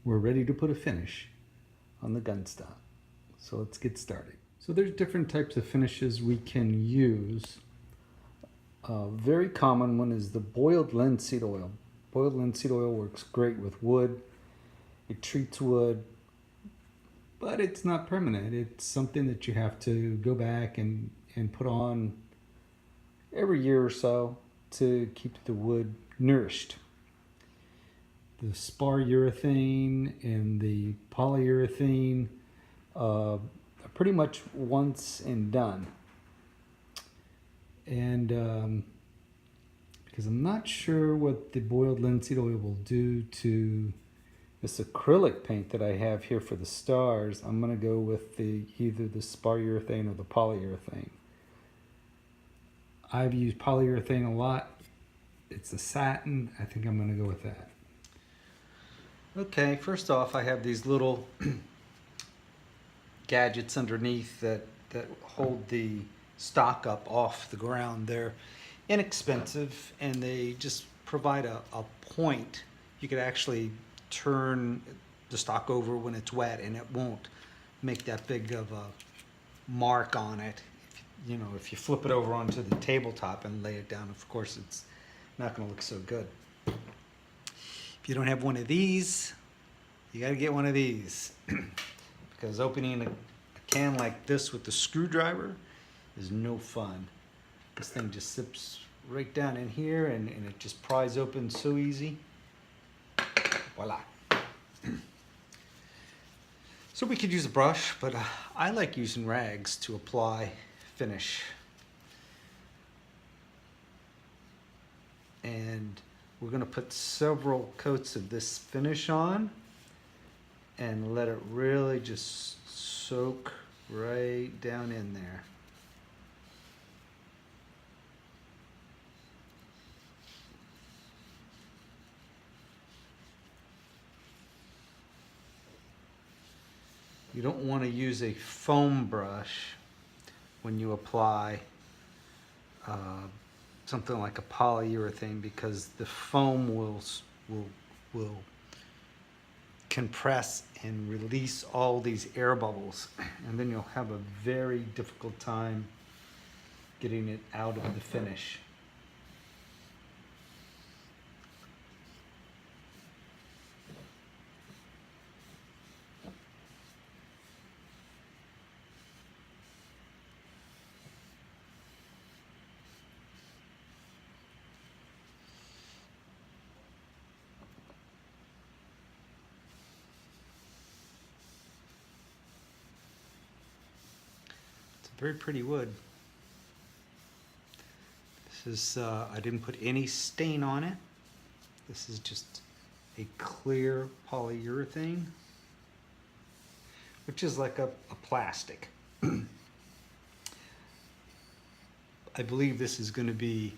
we're ready to put a finish on the gun stock. So let's get started. So there's different types of finishes we can use. A very common one is the boiled linseed oil. Boiled linseed oil works great with wood. It treats wood, but it's not permanent. It's something that you have to go back and put on every year or so to keep the wood nourished. The spar urethane and the polyurethane are pretty much once and done. And because I'm not sure what the boiled linseed oil will do to this acrylic paint that I have here for the stars, I'm going to go with either the spar urethane or the polyurethane. I've used polyurethane a lot. It's a satin. I think I'm going to go with that. Okay, first off, I have these little gadgets underneath that hold the stock up off the ground. They're inexpensive and they just provide a point. You could actually turn the stock over when it's wet and it won't make that big of a mark on it. If you flip it over onto the tabletop and lay it down, of course it's not going to look so good. If you don't have one of these, you got to get one of these because opening a can like this with the screwdriver is no fun. This thing just slips right down in here and it just pries open so easy. Voila. So we could use a brush, but I like using rags to apply finish. And we're going to put several coats of this finish on and let it really just soak right down in there. You don't want to use a foam brush when you apply something like a polyurethane because the foam will compress and release all these air bubbles, and then you'll have a very difficult time getting it out of the finish. Very pretty wood. This is, I didn't put any stain on it. This is just a clear polyurethane, which is like a plastic. I believe this is going to be,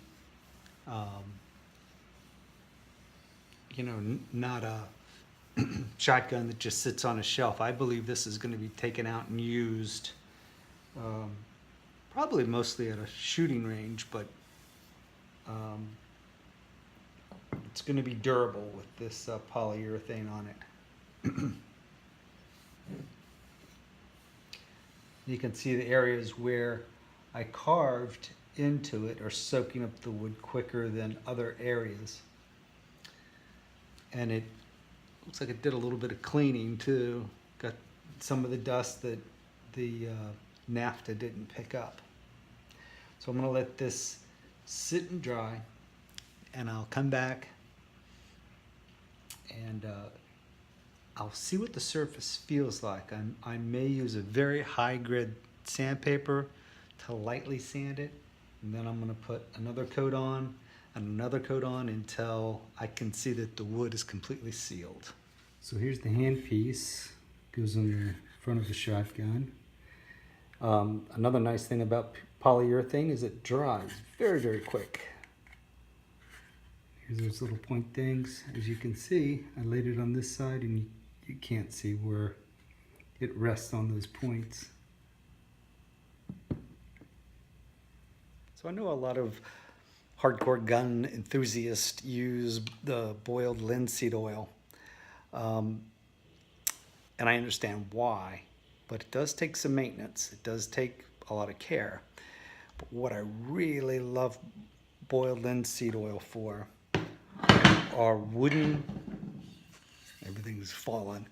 not a shotgun that just sits on a shelf. I believe this is going to be taken out and used probably mostly at a shooting range, but it's going to be durable with this polyurethane on it. You can see the areas where I carved into it are soaking up the wood quicker than other areas. And it looks like it did a little bit of cleaning too. Got some of the dust that the naphtha didn't pick up. So I'm going to let this sit and dry, and I'll come back and I'll see what the surface feels like. I may use a very high grit sandpaper to lightly sand it, and then I'm going to put another coat on and another coat on until I can see that the wood is completely sealed. So here's the handpiece, goes on the front of the shotgun. Another nice thing about polyurethane is it dries very, very quick. Here's those little point things. As you can see, I laid it on this side and you can't see where it rests on those points. So I know a lot of hardcore gun enthusiasts use the boiled linseed oil. and I understand why, but it does take some maintenance. It does take a lot of care. But what I really love boiled linseed oil for are wooden, everything's fallen,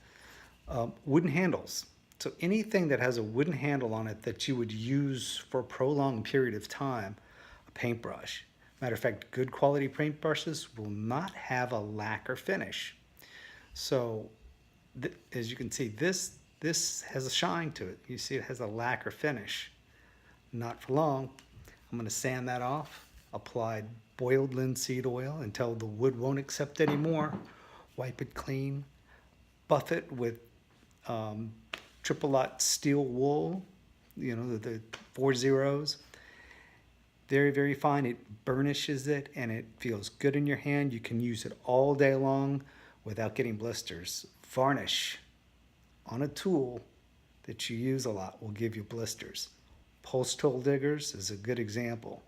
wooden handles. So anything that has a wooden handle on it that you would use for a prolonged period of time, a paintbrush. Matter of fact, good quality paintbrushes will not have a lacquer finish. So as you can see, this has a shine to it. You see it has a lacquer finish. Not for long. I'm going to sand that off, apply boiled linseed oil until the wood won't accept anymore, wipe it clean, buff it with triple lot steel wool, you know, the 4 zeros. Very, very fine. It burnishes it and it feels good in your hand. You can use it all day long without getting blisters. Varnish on a tool that you use a lot will give you blisters. Post hole diggers is a good example.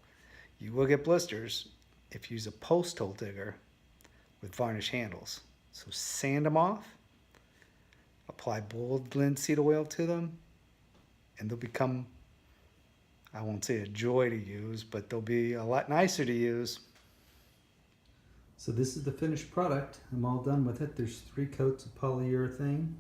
You will get blisters if you use a post hole digger with varnish handles. So sand them off, apply boiled linseed oil to them, and they'll become, I won't say a joy to use, but they'll be a lot nicer to use. So this is the finished product. I'm all done with it. There's 3 coats of polyurethane.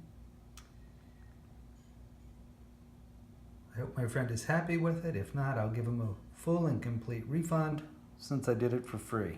I hope my friend is happy with it. If not, I'll give him a full and complete refund since I did it for free.